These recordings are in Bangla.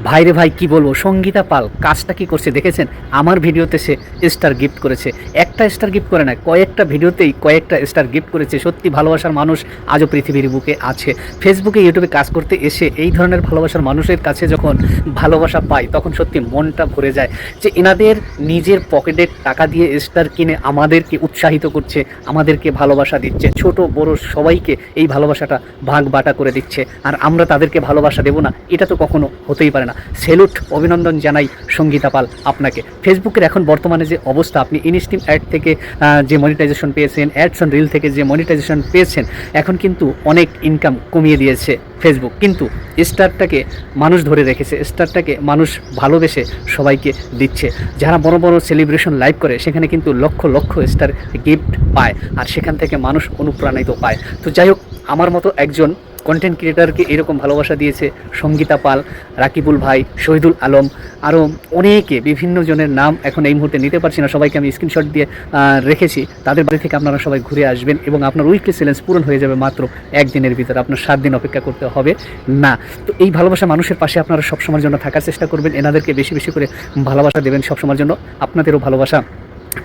ভাইরে ভাই কি বলবো, সঙ্গীতা পাল কাজটা কি করছে দেখেছেন? আমার ভিডিওতে সে স্টার গিফট করেছে। একটা স্টার গিফট করে না, কয়েকটা ভিডিওতেই কয়েকটা স্টার গিফট করেছে। সত্যি ভালোবাসার মানুষ আজও পৃথিবীর বুকে আছে। ফেসবুকে ইউটিউবে কাজ করতে এসে এই ধরনের ভালোবাসার মানুষের কাছে যখন ভালোবাসা পাই তখন সত্যি মনটা ভরে যায় যে এনাদের নিজের পকেটের টাকা দিয়ে স্টার কিনে আমাদেরকে উৎসাহিত করছে, আমাদেরকে ভালোবাসা দিচ্ছে, ছোট বড় সবাইকে এই ভালোবাসাটা ভাগ বাটা করে দিচ্ছে। আর আমরা তাদেরকে ভালোবাসা দেবো না, এটা তো কখনো হতেই পারে না। সেলুট, অভিনন্দন জানাই সঙ্গীতা পাল আপনাকে। ফেসবুকের এখন বর্তমানে যে অবস্থা, আপনি ইনস্টিম অ্যাড থেকে যে মনিটাইজেশন পেয়েছেন, অ্যাডস অন রিল থেকে যে মনিটাইজেশন পেয়েছেন, এখন কিন্তু অনেক ইনকাম কমিয়ে দিয়েছে ফেসবুক। কিন্তু স্টারটাকে মানুষ ধরে রেখেছে, স্টারটাকে মানুষ ভালোবেসে সবাইকে দিচ্ছে। যারা বড় বড় সেলিব্রেশন লাইভ করে সেখানে কিন্তু লক্ষ লক্ষ স্টার গিফট পায়, আর সেখান থেকে মানুষ অনুপ্রাণিত পায়। তো যাই হোক, আমার মতো একজন কন্টেন্ট ক্রিয়েটারকে এরকম ভালোবাসা দিয়েছে সঙ্গীতা পাল, রাকিবুল ভাই, শহীদুল আলম, আরও অনেকে, বিভিন্ন জনের নাম এখন এই মুহূর্তে নিতে পারছি না, সবাইকে আমি স্ক্রিনশট দিয়ে রেখেছি। তাদের বাড়ি থেকে আপনারা সবাই ঘুরে আসবেন এবং আপনার উইকলি চ্যালেঞ্জ পূরণ হয়ে যাবে মাত্র একদিনের ভিতরে। আপনার 7 দিন অপেক্ষা করতে হবে না। তো এই ভালোবাসা মানুষের পাশে আপনারা সবসময়ের জন্য থাকার চেষ্টা করবেন, এনাদেরকে বেশি বেশি করে ভালোবাসা দেবেন সবসময়ের জন্য। আপনাদেরও ভালোবাসা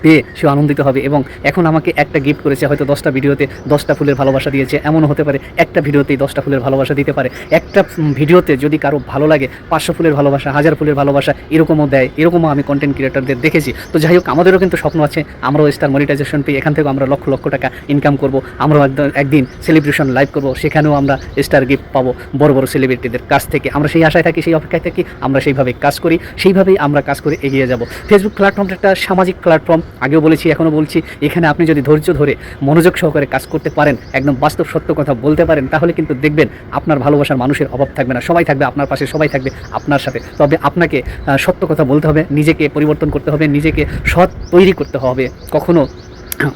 পেয়ে সে আনন্দিত হবে। এবং এখন আমাকে একটা গিফট করেছে, হয়তো 10টা ভিডিওতে 10টা ফুলের ভালোবাসা দিয়েছে, এমনও হতে পারে একটা ভিডিওতেই 10টা ফুলের ভালোবাসা দিতে পারে। একটা ভিডিওতে যদি কারো ভালো লাগে 500 ফুলের ভালোবাসা, 1000 ফুলের ভালোবাসা এরকমও দেয়, এরকমও আমি কন্টেন্ট ক্রিয়েটারদের দেখেছি। তো যাই হোক, আমাদেরও কিন্তু স্বপ্ন আছে, আমরাও স্টার মনিটাইজেশন পেয়ে এখান থেকে আমরা লক্ষ লক্ষ টাকা ইনকাম করব। আমরাও একদিন সেলিব্রেশন লাইভ করব, সেখানেও আমরা স্টার গিফট পাবো বড় বড় সেলিব্রিটিদের কাছ থেকে। আমরা সেই আশায় থাকি, সেই অপেক্ষায় থাকি, আমরা সেইভাবে কাজ করি, সেইভাবেই আমরা কাজ করে এগিয়ে যাব। ফেসবুক প্ল্যাটফর্মটা একটা সামাজিক প্ল্যাটফর্ম, আগেও বলেছি এখনও বলছি। এখানে আপনি যদি ধৈর্য ধরে মনোযোগ সহকারে কাজ করতে পারেন, একদম বাস্তব সত্য কথা বলতে পারেন, তাহলে কিন্তু দেখবেন আপনার ভালোবাসার মানুষের অভাব থাকবে না। সবাই থাকবে আপনার পাশে, সবাই থাকবে আপনার সাথে। তবে আপনাকে সত্য কথা বলতে হবে, নিজেকে পরিবর্তন করতে হবে, নিজেকে সৎ তৈরি করতে হবে। কখনো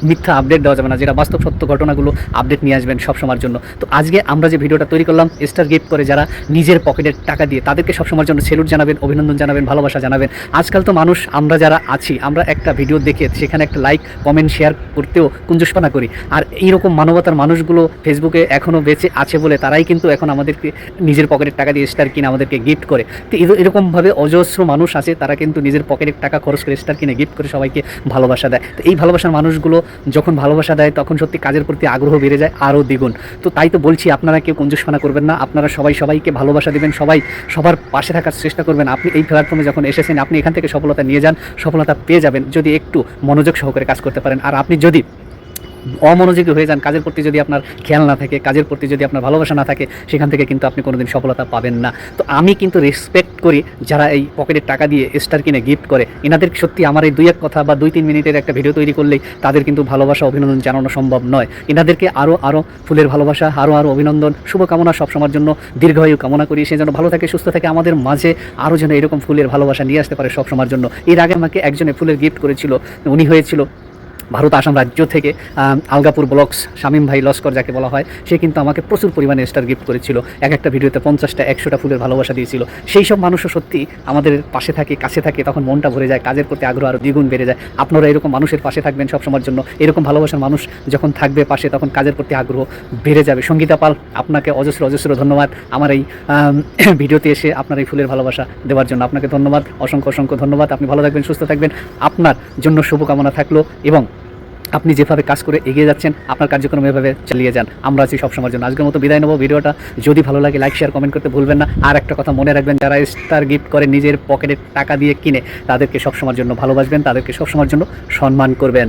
মিথ্যা আপডেট দেওয়া যাবে না, যেটা বাস্তব সত্য ঘটনাগুলো আপডেট নিয়ে আসবেন সবসময়ের জন্য। তো আজকে আমরা যে ভিডিওটা তৈরি করলাম, স্টার গিফট করে যারা নিজের পকেটের টাকা দিয়ে, তাদেরকে সবসময়ের জন্য সেলুট জানাবেন, অভিনন্দন জানাবেন, ভালোবাসা জানাবেন। আজকাল তো মানুষ, আমরা যারা আছি, আমরা একটা ভিডিও দেখে সেখানে একটা লাইক কমেন্ট শেয়ার করতেও কুঞ্জস্পনা করি। আর এইরকম মানবতার মানুষগুলো ফেসবুকে এখনও বেঁচে আছে বলে তারাই কিন্তু এখন আমাদেরকে নিজের পকেটের টাকা দিয়ে স্টার কিনে আমাদেরকে গিফট করে। তো এরকমভাবে অজস্র মানুষ আছে, তারা কিন্তু নিজের পকেটের টাকা খরচ করে স্টার কিনে গিফট করে সবাইকে ভালোবাসা দেয়। তো এই ভালোবাসার মানুষগুলো যখন ভালোবাসা দেয় তখন সত্যি কাজের প্রতি আগ্রহ বেড়ে যায় আরও দ্বিগুণ। তো তাই তো বলছি, আপনারা কেউ কঞ্জুসপনা করবেন না, আপনারা সবাই সবাইকে ভালোবাসা দেবেন, সবাই সবার পাশে থাকার চেষ্টা করবেন। আপনি এই প্ল্যাটফর্মে যখন এসেছেন, আপনি এখান থেকে সফলতা নিয়ে যান, সফলতা পেয়ে যাবেন যদি একটু মনোযোগ সহকারে কাজ করতে পারেন। আর আপনি যদি অমনোযোগী হয়ে যান, কাজের প্রতি যদি আপনার খেয়াল না থাকে, কাজের প্রতি যদি আপনার ভালোবাসা না থাকে, সেখান থেকে কিন্তু আপনি কোনোদিন সফলতা পাবেন না। তো আমি কিন্তু রেসপেক্ট করি যারা এই পকেটের টাকা দিয়ে স্টার কিনে গিফট করে। এনাদের সত্যি আমার এই 2-1 কথা বা 2-3 মিনিটের একটা ভিডিও তৈরি করলেই তাদের কিন্তু ভালোবাসা অভিনন্দন জানানো সম্ভব নয়। এনাদেরকে আরও ফুলের ভালোবাসা, আরও শুভকামনা সবসময়ের জন্য, দীর্ঘায়ু কামনা করি। সেই জন্য ভালো থাকে, সুস্থ থাকে, আমাদের মাঝে আরও যেন এরকম ফুলের ভালোবাসা নিয়ে আসতে পারে সবসময়ের জন্য। এর আগে আমাকে একজনে ফুলের গিফট করেছিল, উনি হয়েছিল ভারত আসাম রাজ্য থেকে, আলগাপুর ব্লকস শামীম ভাই লস্কর যাকে বলা হয়, সে কিন্তু আমাকে প্রচুর পরিমাণে স্টার গিফট করেছিল। একটা ভিডিওতে 50টা 100টা ফুলের ভালোবাসা দিয়েছিল। সেই সব মানুষও সত্যি আমাদের পাশে থাকে, কাছে থাকে, তখন মনটা ভরে যায়, কাজের প্রতি আগ্রহ আরও দ্বিগুণ বেড়ে যায়। আপনারা এরকম মানুষের পাশে থাকবেন সবসময়ের জন্য। এরকম ভালোবাসার মানুষ যখন থাকবে পাশে, তখন কাজের প্রতি আগ্রহ বেড়ে যাবে। সঙ্গীতা পাল, আপনাকে অজস্র ধন্যবাদ আমার এই ভিডিওতে এসে আপনার এই ফুলের ভালোবাসা দেওয়ার জন্য। আপনাকে ধন্যবাদ, অসংখ্য ধন্যবাদ। আপনি ভালো থাকবেন, সুস্থ থাকবেন, আপনার জন্য শুভকামনা থাকলো। এবং আপনি যেভাবে কাজ করে এগিয়ে যাচ্ছেন, আপনার কার্যক্রম এভাবে চালিয়ে যান। আমরা আছি সবসময়ের জন্য। আজকের মতো বিদায় নেব। ভিডিওটা যদি ভালো লাগে লাইক শেয়ার কমেন্ট করতে ভুলবেন না। আর একটা কথা মনে রাখবেন, যারা স্টার গিফট করে নিজের পকেটের টাকা দিয়ে কিনে, তাদেরকে সবসময়ের জন্য ভালোবাসবেন, তাদেরকে সবসময়ের জন্য সম্মান করবেন।